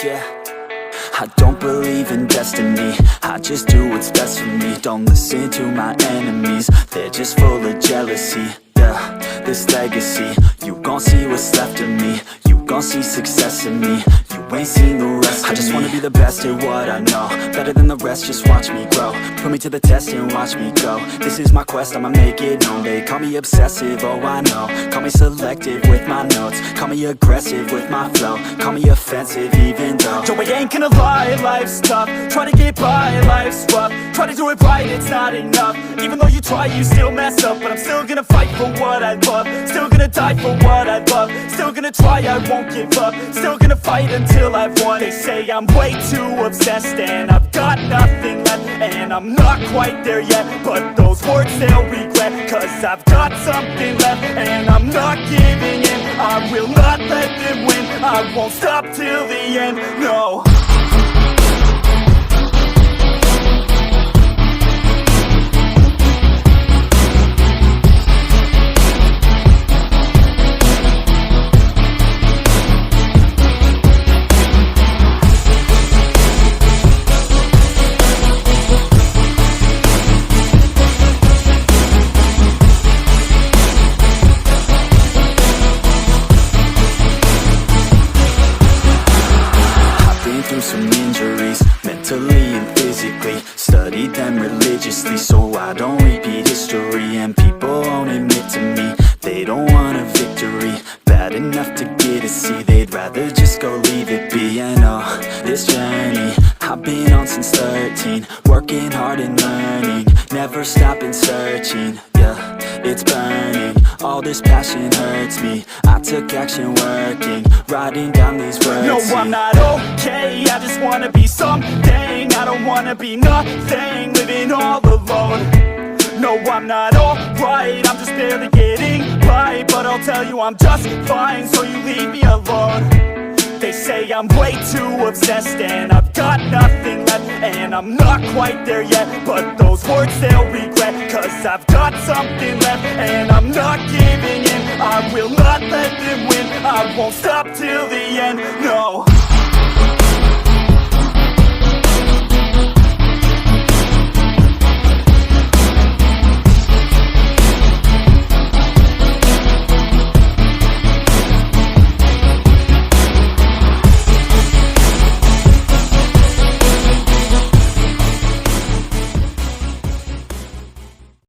yeah. I don't believe in destiny, I just do what's best for me. Don't listen to my enemies, they're just full of jealousy. Yeah, this legacy, you gon' see what's left of me. You gon' see success in me, you ain't seen the rest of me. I just wanna be the best at what I know, better than the rest, just watch me grow. Put me to the test and watch me go. This is my quest, I'ma make it known. They call me obsessive, oh I know. Call me selective with my notes, call me aggressive with my flow. Call me offensive even though Joe, I ain't gonna lie, life's tough. Try to get by, life's rough. Try to do it right, it's not enough. Even though you try, you still mess up. But I'm still gonna fight for what I love, still gonna die for what I love. Still gonna try, I won't give up. Still gonna fight until I've won. They say I'm way too obsessed and I've got nothing left, and I'm not quite there yet, but those words they'll regret. Cause I've got something left and I'm not giving in. I will not let them win, I won't stop till the end, no. Some injuries, mentally and physically. Studied them religiously so I don't repeat history. And people won't admit to me they don't want a victory bad enough to get a C. They'd rather just go leave it be. And oh, this journey I've been on since 13, working hard and learning, never stopping searching. Yeah, it's burning, all this passion hurts me. I took action working, writing down these words. No, I'm not okay, I just wanna be something. I don't wanna be nothing, living all alone. No, I'm not alright, I'm just barely getting by. But I'll tell you I'm just fine, so you leave me alone. They say I'm way too obsessed and I've got nothing left, and I'm not quite there yet, but those words they'll regret. Cause I've got something left and I'm not giving in. I will not let them win, I won't stop till the end, no.